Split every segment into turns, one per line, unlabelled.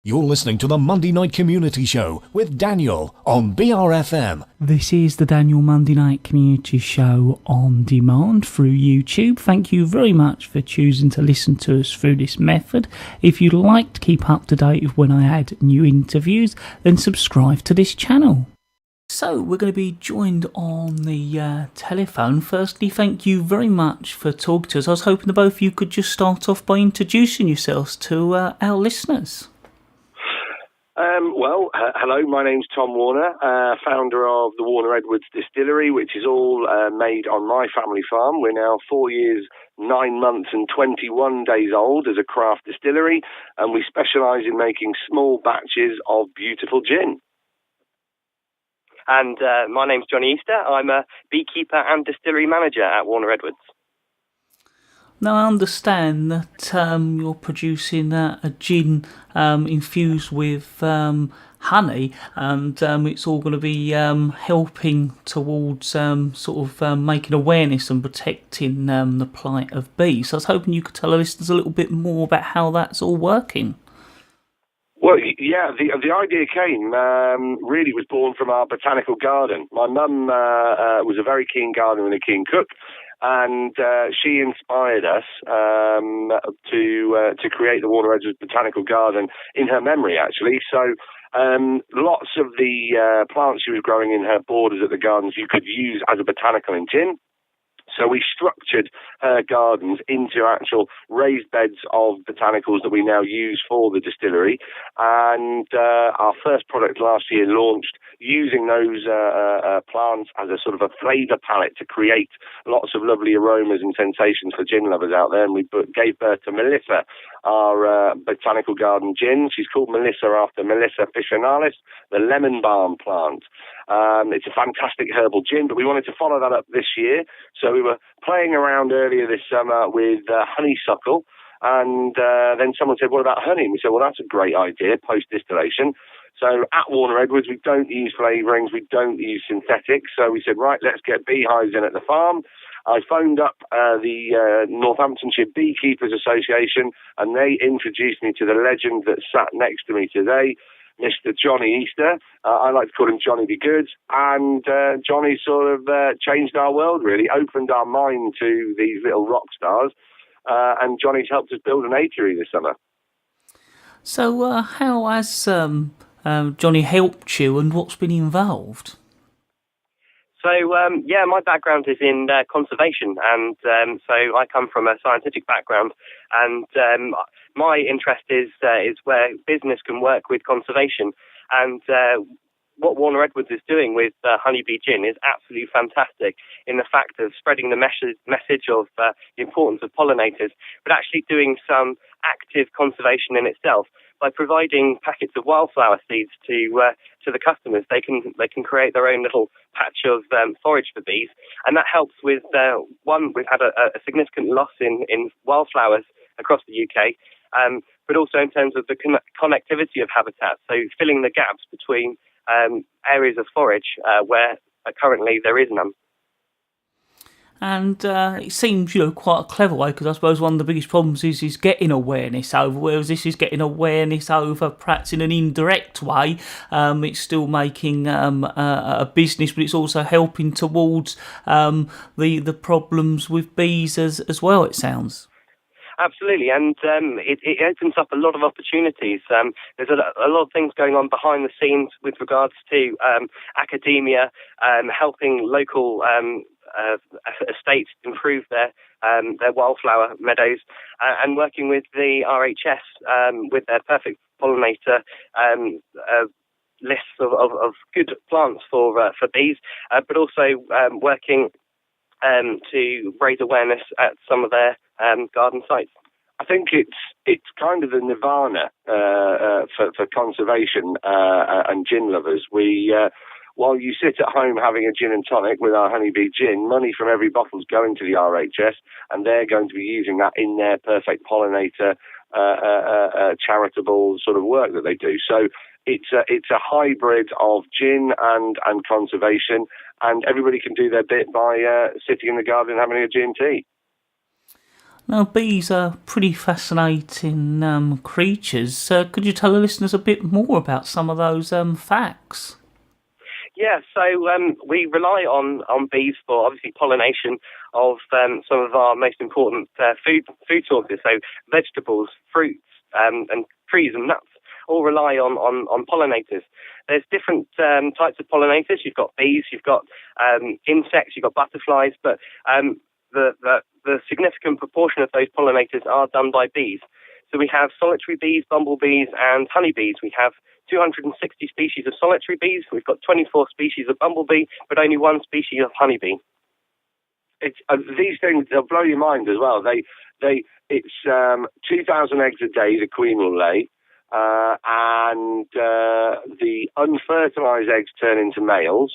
You're listening to the Monday Night Community Show with Daniel on BRFM.
This is the Daniel Monday Night Community Show on demand through YouTube. Thank you very much for choosing to listen to us through this method. If you'd like to keep up to date with when I add new interviews, then subscribe to this channel. So we're going to be joined on the telephone. Firstly, thank you very much for talking to us. I was hoping the both of you could just start off by introducing yourselves to our listeners.
Hello, my name's Tom Warner, founder of the Warner Edwards Distillery, which is all made on my family farm. We're now 4 years, 9 months and 21 days old as a craft distillery, and we specialise in making small batches of beautiful gin.
And my name's Jonny Easter. I'm a beekeeper and distillery manager at Warner Edwards.
Now, I understand that you're producing a gin infused with honey, and it's all going to be helping towards making awareness and protecting the plight of bees. So I was hoping you could tell our listeners a little bit more about how that's all working.
Well, yeah, the idea came, really was born from our botanical garden. My mum was a very keen gardener and a keen cook, and she inspired us to create the Warner Edwards Botanical Garden in her memory, actually. So lots of the plants she was growing in her borders at the gardens you could use as a botanical in gin. So we structured her gardens into actual raised beds of botanicals that we now use for the distillery. And our first product last year launched using those plants as a sort of a flavour palette to create lots of lovely aromas and sensations for gin lovers out there. And we gave birth to Melissa, our botanical garden gin. She's called Melissa after Melissa officinalis, the lemon balm plant. It's a fantastic herbal gin, but we wanted to follow that up this year. So we were playing around earlier this summer with honeysuckle, and then someone said, what about honey? And we said, well, that's a great idea, post-distillation. So at Warner Edwards, we don't use flavourings, we don't use synthetics. So we said, right, let's get beehives in at the farm. I phoned up the Northamptonshire Beekeepers Association, and they introduced me to the legend that sat next to me today, Mr. Jonny Easter. I like to call him Johnny Be Good. And Johnny sort of changed our world, really, opened our mind to these little rock stars. And Johnny's helped us build an apiary this summer.
So how has Johnny helped you, and what's been involved?
So, my background is in conservation, and so I come from a scientific background, and my interest is where business can work with conservation, and what Warner Edwards is doing with Honeybee Gin is absolutely fantastic in the fact of spreading the message of the importance of pollinators, but actually doing some active conservation in itself. By providing packets of wildflower seeds to the customers, they can create their own little patch of forage for bees, and that helps with we've had a significant loss in wildflowers across the UK, but also in terms of the connectivity of habitats, so filling the gaps between areas of forage where currently there is none.
And it seems, quite a clever way, because I suppose one of the biggest problems is getting awareness over, whereas this is getting awareness over perhaps in an indirect way. It's still making a business, but it's also helping towards the problems with bees as well, it sounds.
Absolutely, and it opens up a lot of opportunities. There's a lot of things going on behind the scenes with regards to academia, helping local estates improve their wildflower meadows, and working with the RHS with their perfect pollinator lists of good plants for bees, but also working to raise awareness at some of their garden sites.
I think it's kind of the nirvana for conservation and gin lovers. While you sit at home having a gin and tonic with our Honeybee Gin, money from every bottle's going to the RHS, and they're going to be using that in their perfect pollinator charitable sort of work that they do. So it's a hybrid of gin and conservation, and everybody can do their bit by sitting in the garden and having a gin tea.
Now, bees are pretty fascinating creatures. Could you tell the listeners a bit more about some of those facts?
Yeah, so we rely on bees for obviously pollination of some of our most important food sources. So vegetables, fruits, and trees and nuts all rely on pollinators. There's different types of pollinators. You've got bees, you've got insects, you've got butterflies, but the significant proportion of those pollinators are done by bees. So we have solitary bees, bumblebees, and honeybees. We have 260 species of solitary bees. We've got 24 species of bumblebee, but only one species of honeybee.
These things, they'll blow your mind as well. It's 2,000 eggs a day the queen will lay, and the unfertilized eggs turn into males,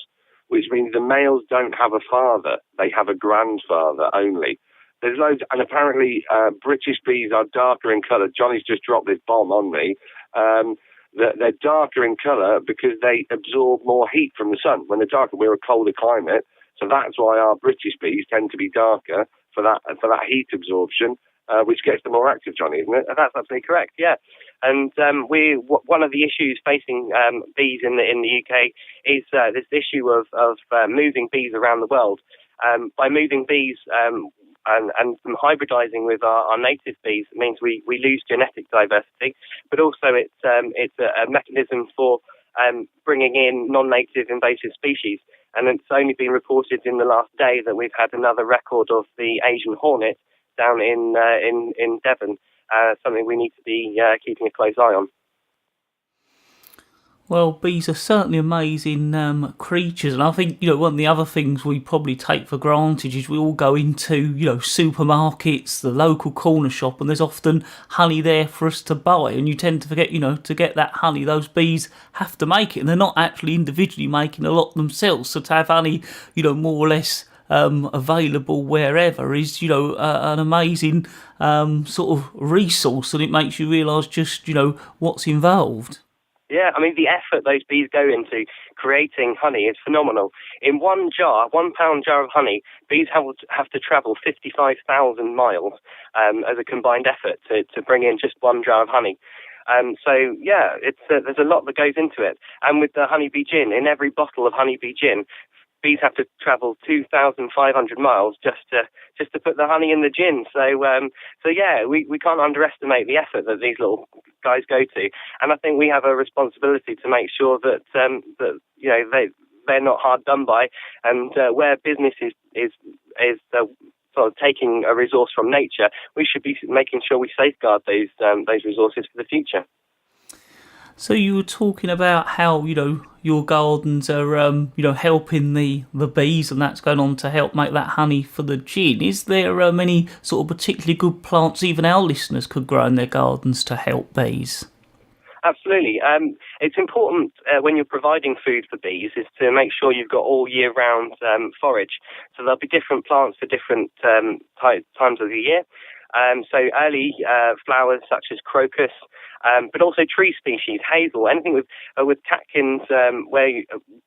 which means the males don't have a father; they have a grandfather only. There's loads, and apparently British bees are darker in colour. Johnny's just dropped this bomb on me. They're darker in colour because they absorb more heat from the sun. When they're darker, we're a colder climate, so that's why our British bees tend to be darker for that heat absorption, which gets them more active, Johnny, isn't it?
That's absolutely correct, yeah. And one of the issues facing bees in the UK is this issue of moving bees around the world. By moving bees and hybridizing with our native bees means we lose genetic diversity, but also it's a mechanism for bringing in non-native invasive species. And it's only been reported in the last day that we've had another record of the Asian hornet down in Devon, something we need to be keeping a close eye on.
Well, bees are certainly amazing creatures, and I think, one of the other things we probably take for granted is we all go into, supermarkets, the local corner shop, and there's often honey there for us to buy, and you tend to forget, to get that honey, those bees have to make it, and they're not actually individually making a lot themselves, so to have honey, more or less available wherever is, an amazing sort of resource, and it makes you realise just, what's involved.
Yeah, I mean, the effort those bees go into creating honey is phenomenal. In one £1 jar of honey, bees have to travel 55,000 miles as a combined effort to bring in just one jar of honey. So, yeah, there's a lot that goes into it. And with the honeybee gin, in every bottle of honeybee gin, bees have to travel 2,500 miles just to put the honey in the gin. So yeah, we can't underestimate the effort that these little guys go to. And I think we have a responsibility to make sure that they're not hard done by. And where business is sort of taking a resource from nature, we should be making sure we safeguard those resources for the future.
So you were talking about how, your gardens are, helping the bees, and that's going on to help make that honey for the gin. Is there many sort of particularly good plants even our listeners could grow in their gardens to help bees? Absolutely.
It's important when you're providing food for bees is to make sure you've got all year round forage. So there'll be different plants for different times of the year. So early flowers such as crocus, but also tree species, hazel, anything with catkins,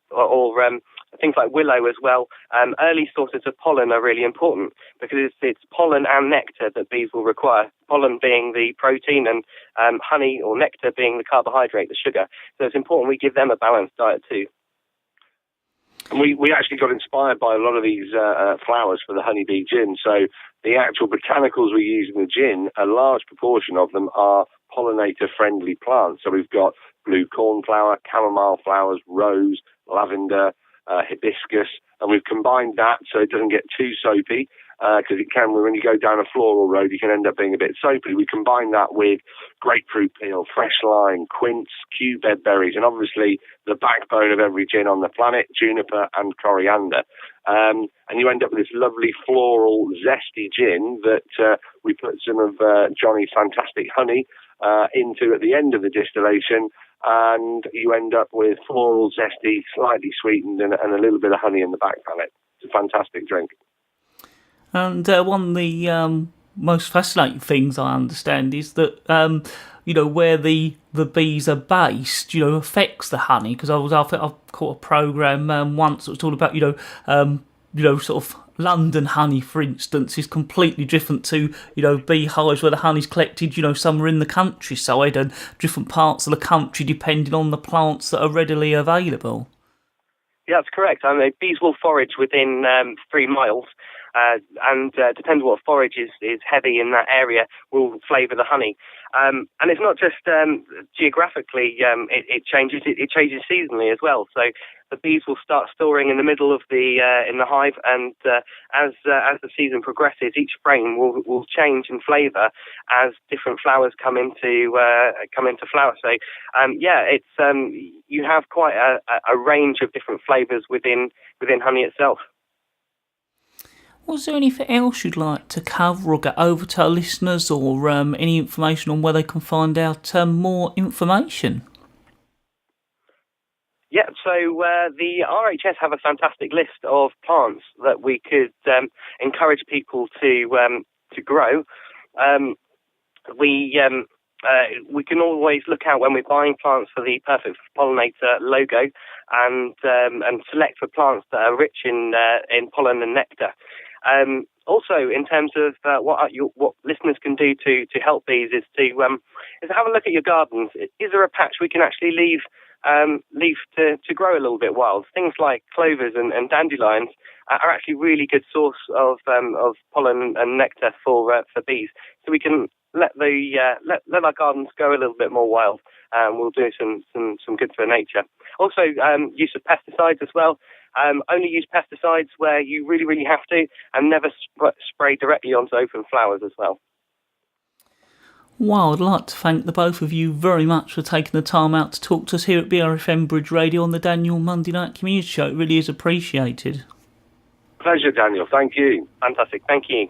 or things like willow as well. Early sources of pollen are really important because it's pollen and nectar that bees will require. Pollen being the protein and honey or nectar being the carbohydrate, the sugar. So it's important we give them a balanced diet too.
And we actually got inspired by a lot of these flowers for the honeybee gin. So the actual botanicals we use in the gin, a large proportion of them are pollinator-friendly plants. So we've got blue cornflower, chamomile flowers, rose, lavender, hibiscus, and we've combined that so it doesn't get too soapy, because it can, when you go down a floral road, you can end up being a bit soapy. We combine that with grapefruit peel, fresh lime, quince, kew bed berries, and obviously the backbone of every gin on the planet, juniper and coriander. And you end up with this lovely floral, zesty gin that we put some of Johnny's fantastic honey into at the end of the distillation, and you end up with floral, zesty, slightly sweetened, and a little bit of honey in the back palate. It's a fantastic drink.
And one of the most fascinating things I understand is that where the bees are based, affects the honey. Because I've caught a program once that was all about sort of London honey, for instance, is completely different to, beehives where the honey's collected, somewhere in the countryside and different parts of the country depending on the plants that are readily available.
Yeah, that's correct. Bees will forage within 3 miles, and depends what forage is heavy in that area will flavour the honey. And it's not just geographically it changes; it changes seasonally as well. So the bees will start storing in the middle of the in the hive, and as the season progresses, each frame will change in flavour as different flowers come into flower. So it's you have quite a range of different flavours within honey itself.
Was there anything else you'd like to cover or get over to our listeners, or any information on where they can find out more information?
Yeah, so the RHS have a fantastic list of plants that we could encourage people to grow. We can always look out when we're buying plants for the Perfect Pollinator logo, and select for plants that are rich in pollen and nectar. Also, in terms of what listeners can do to help bees is to have a look at your gardens. Is there a patch we can actually leave to grow a little bit wild? Things like clovers and dandelions are actually really good source of pollen and nectar for bees. So we can let our gardens go a little bit more wild. We'll do some good for nature. Also, use of pesticides as well. Only use pesticides where you really, really have to, and never spray directly onto open flowers as well.
Well, I'd like to thank the both of you very much for taking the time out to talk to us here at BRFM Bridge Radio on the Daniel Monday Night Community Show. It really is appreciated.
Pleasure, Daniel. Thank you.
Fantastic. Thank you.